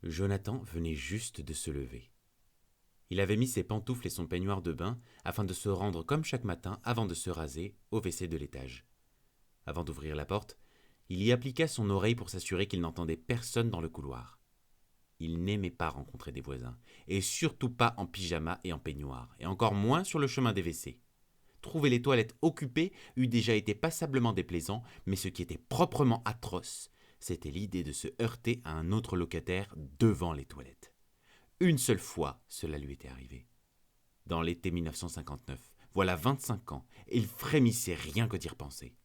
Jonathan venait juste de se lever. Il avait mis ses pantoufles et son peignoir de bain afin de se rendre comme chaque matin avant de se raser au WC de l'étage. Avant d'ouvrir la porte, il y appliqua son oreille pour s'assurer qu'il n'entendait personne dans le couloir. Il n'aimait pas rencontrer des voisins, et surtout pas en pyjama et en peignoir, et encore moins sur le chemin des WC. Trouver les toilettes occupées eût déjà été passablement déplaisant, mais ce qui était proprement atroce, c'était l'idée de se heurter à un autre locataire devant les toilettes. Une seule fois, cela lui était arrivé. Dans l'été 1959, voilà 25 ans, et il frémissait rien que d'y repenser.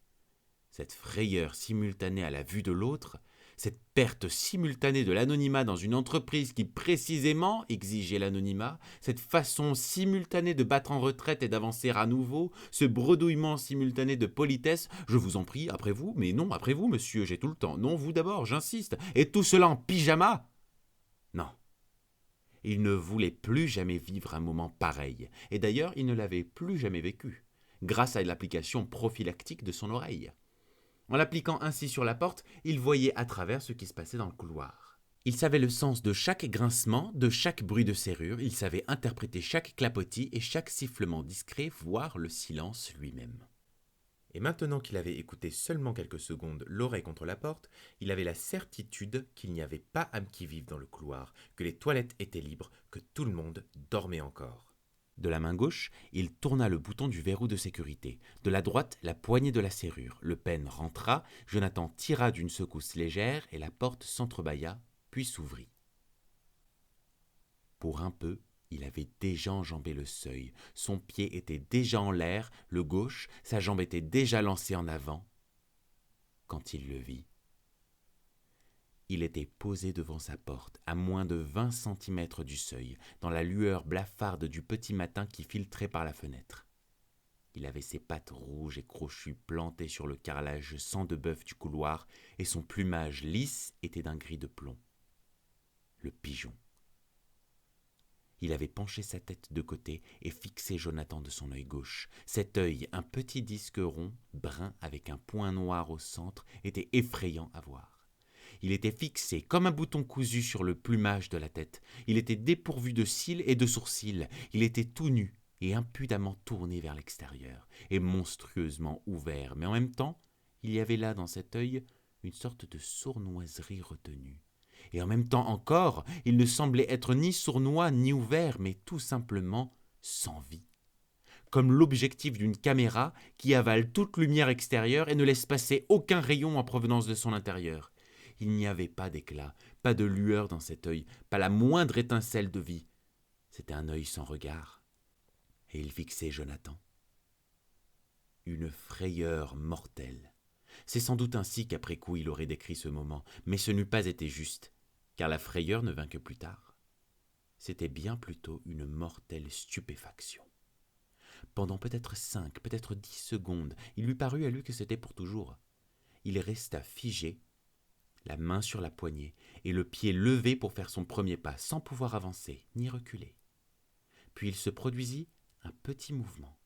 Cette frayeur simultanée à la vue de l'autre, cette perte simultanée de l'anonymat dans une entreprise qui précisément exigeait l'anonymat, cette façon simultanée de battre en retraite et d'avancer à nouveau, ce bredouillement simultané de politesse, je vous en prie, après vous, mais non, après vous, monsieur, j'ai tout le temps, non, vous d'abord, j'insiste, et tout cela en pyjama. Non. Il ne voulait plus jamais vivre un moment pareil, et d'ailleurs il ne l'avait plus jamais vécu, grâce à l'application prophylactique de son oreille. En l'appliquant ainsi sur la porte, il voyait à travers ce qui se passait dans le couloir. Il savait le sens de chaque grincement, de chaque bruit de serrure, il savait interpréter chaque clapotis et chaque sifflement discret, voire le silence lui-même. Et maintenant qu'il avait écouté seulement quelques secondes l'oreille contre la porte, il avait la certitude qu'il n'y avait pas âme qui vive dans le couloir, que les toilettes étaient libres, que tout le monde dormait encore. De la main gauche, il tourna le bouton du verrou de sécurité. De la droite, la poignée de la serrure. Le pêne rentra, Jonathan tira d'une secousse légère et la porte s'entrebâilla, puis s'ouvrit. Pour un peu, il avait déjà enjambé le seuil. Son pied était déjà en l'air, le gauche, sa jambe était déjà lancée en avant. Quand il le vit, il était posé devant sa porte, à moins de 20 centimètres du seuil, dans la lueur blafarde du petit matin qui filtrait par la fenêtre. Il avait ses pattes rouges et crochues plantées sur le carrelage sang de bœuf du couloir, et son plumage lisse était d'un gris de plomb. Le pigeon. Il avait penché sa tête de côté et fixé Jonathan de son œil gauche. Cet œil, un petit disque rond, brun avec un point noir au centre, était effrayant à voir. Il était fixé comme un bouton cousu sur le plumage de la tête. Il était dépourvu de cils et de sourcils. Il était tout nu et impudemment tourné vers l'extérieur, et monstrueusement ouvert. Mais en même temps, il y avait là dans cet œil une sorte de sournoiserie retenue. Et en même temps encore, il ne semblait être ni sournois ni ouvert, mais tout simplement sans vie. Comme l'objectif d'une caméra qui avale toute lumière extérieure et ne laisse passer aucun rayon en provenance de son intérieur. Il n'y avait pas d'éclat, pas de lueur dans cet œil, pas la moindre étincelle de vie. C'était un œil sans regard. Et il fixait Jonathan. Une frayeur mortelle. C'est sans doute ainsi qu'après coup il aurait décrit ce moment, mais ce n'eût pas été juste, car la frayeur ne vint que plus tard. C'était bien plutôt une mortelle stupéfaction. Pendant peut-être 5, peut-être 10 secondes, il lui parut à lui que c'était pour toujours. Il resta figé, la main sur la poignée, et le pied levé pour faire son premier pas, sans pouvoir avancer, ni reculer. Puis il se produisit un petit mouvement.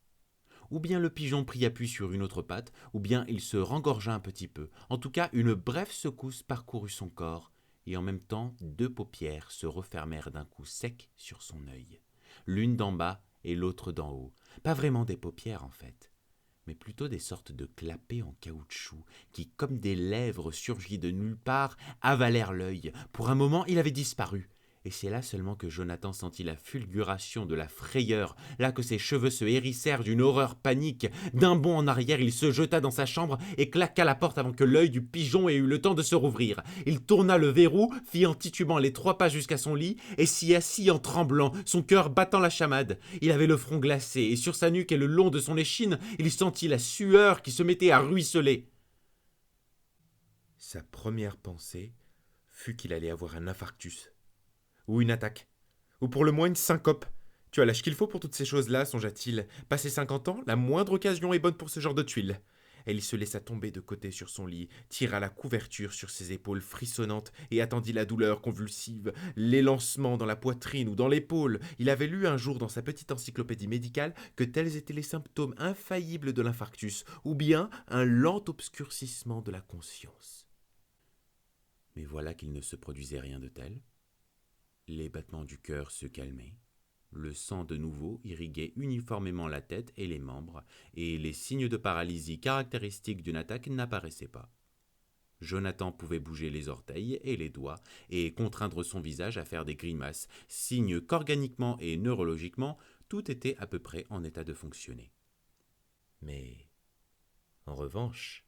Ou bien le pigeon prit appui sur une autre patte, ou bien il se rengorgea un petit peu. En tout cas, une brève secousse parcourut son corps, et en même temps, 2 paupières se refermèrent d'un coup sec sur son œil. L'une d'en bas et l'autre d'en haut. Pas vraiment des paupières, en fait, mais plutôt des sortes de clapets en caoutchouc qui, comme des lèvres surgies de nulle part, avalèrent l'œil. Pour un moment, il avait disparu. Et c'est là seulement que Jonathan sentit la fulguration de la frayeur, là que ses cheveux se hérissèrent d'une horreur panique. D'un bond en arrière, il se jeta dans sa chambre et claqua la porte avant que l'œil du pigeon ait eu le temps de se rouvrir. Il tourna le verrou, fit en titubant les 3 pas jusqu'à son lit et s'y assit en tremblant, son cœur battant la chamade. Il avait le front glacé et sur sa nuque et le long de son échine, il sentit la sueur qui se mettait à ruisseler. Sa première pensée fut qu'il allait avoir un infarctus. Ou une attaque. Ou pour le moins une syncope. Tu as l'âge qu'il faut pour toutes ces choses-là, songea-t-il. Passé 50 ans, la moindre occasion est bonne pour ce genre de tuiles. Et il se laissa tomber de côté sur son lit, tira la couverture sur ses épaules frissonnantes et attendit la douleur convulsive, l'élancement dans la poitrine ou dans l'épaule. Il avait lu un jour dans sa petite encyclopédie médicale que tels étaient les symptômes infaillibles de l'infarctus, ou bien un lent obscurcissement de la conscience. Mais voilà qu'il ne se produisait rien de tel. Les battements du cœur se calmaient. Le sang de nouveau irriguait uniformément la tête et les membres, et les signes de paralysie caractéristiques d'une attaque n'apparaissaient pas. Jonathan pouvait bouger les orteils et les doigts et contraindre son visage à faire des grimaces, signe qu'organiquement et neurologiquement, tout était à peu près en état de fonctionner. Mais, en revanche,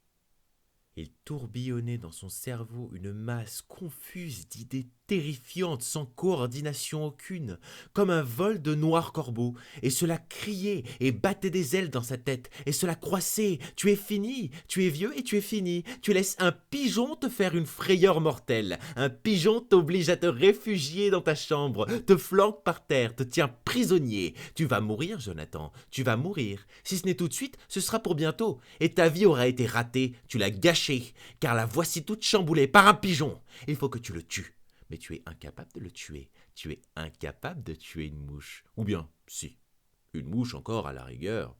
il tourbillonnait dans son cerveau une masse confuse d'idées terrifiantes sans coordination aucune, comme un vol de noirs corbeaux, et cela criait et battait des ailes dans sa tête, et cela croissait. Tu es fini, tu es vieux et tu es fini. Tu laisses un pigeon te faire une frayeur mortelle. Un pigeon t'oblige à te réfugier dans ta chambre, te flanque par terre, te tient prisonnier. Tu vas mourir, Jonathan, tu vas mourir. Si ce n'est tout de suite, ce sera pour bientôt, et ta vie aura été ratée, tu l'as gâchée, car la voici toute chamboulée par un pigeon. Il faut que tu le tues. Mais tu es incapable de le tuer. Tu es incapable de tuer une mouche. Ou bien, si, une mouche encore à la rigueur.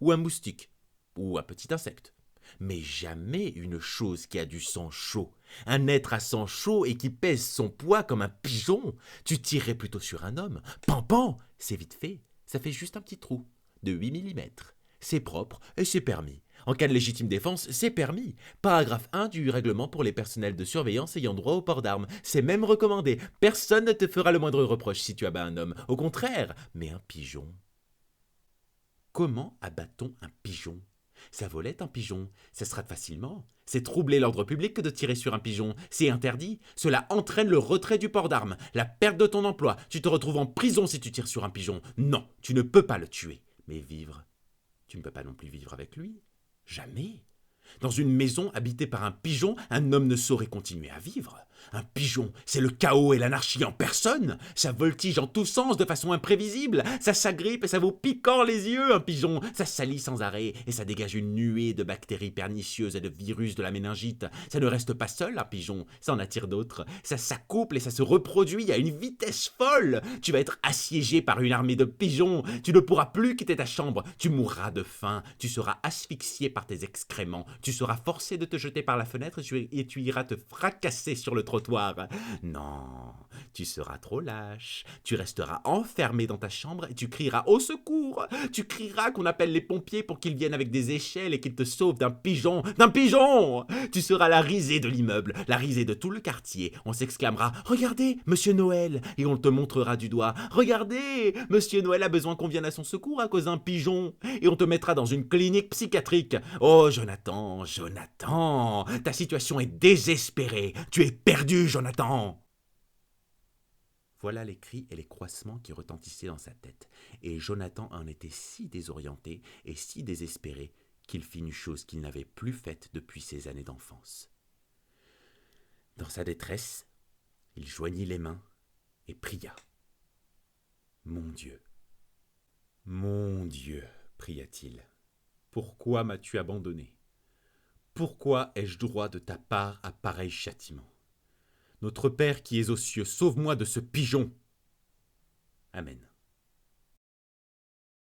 Ou un moustique. Ou un petit insecte. Mais jamais une chose qui a du sang chaud. Un être à sang chaud et qui pèse son poids comme un pigeon. Tu tirerais plutôt sur un homme. Pan pan, c'est vite fait. Ça fait juste un petit trou de 8 millimètres. C'est propre et c'est permis. En cas de légitime défense, c'est permis. Paragraphe 1 du règlement pour les personnels de surveillance ayant droit au port d'armes. C'est même recommandé. Personne ne te fera le moindre reproche si tu abats un homme. Au contraire, mais un pigeon. Comment abat-on un pigeon? Ça volette un pigeon. Ça se rate facilement. C'est troubler l'ordre public que de tirer sur un pigeon. C'est interdit. Cela entraîne le retrait du port d'armes, la perte de ton emploi. Tu te retrouves en prison si tu tires sur un pigeon. Non, tu ne peux pas le tuer. Mais vivre, tu ne peux pas non plus vivre avec lui. Jamais. Dans une maison habitée par un pigeon, un homme ne saurait continuer à vivre. Un pigeon, c'est le chaos et l'anarchie en personne. Ça voltige en tous sens de façon imprévisible. Ça s'agrippe et ça vous pique les yeux, un pigeon. Ça salit sans arrêt et ça dégage une nuée de bactéries pernicieuses et de virus de la méningite. Ça ne reste pas seul, un pigeon. Ça en attire d'autres. Ça s'accouple et ça se reproduit à une vitesse folle. Tu vas être assiégé par une armée de pigeons. Tu ne pourras plus quitter ta chambre. Tu mourras de faim. Tu seras asphyxié par tes excréments. Tu seras forcé de te jeter par la fenêtre et tu iras te fracasser sur le trottoir. Non, tu seras trop lâche. Tu resteras enfermé dans ta chambre et tu crieras au secours. Tu crieras qu'on appelle les pompiers pour qu'ils viennent avec des échelles et qu'ils te sauvent d'un pigeon. D'un pigeon! Tu seras la risée de l'immeuble, la risée de tout le quartier. On s'exclamera « Regardez, Monsieur Noël !» et on te montrera du doigt « Regardez, Monsieur Noël a besoin qu'on vienne à son secours à cause d'un pigeon !» et on te mettra dans une clinique psychiatrique. Oh, Jonathan, Jonathan, ta situation est désespérée. Tu es perdu, Jonathan. Voilà les cris et les croissements qui retentissaient dans sa tête, et Jonathan en était si désorienté et si désespéré qu'il fit une chose qu'il n'avait plus faite depuis ses années d'enfance. Dans sa détresse, il joignit les mains et pria. « Mon Dieu, pria-t-il, pourquoi m'as-tu abandonné? Pourquoi ai-je droit de ta part à pareil châtiment? Notre Père qui es aux cieux, sauve-moi de ce pigeon. Amen.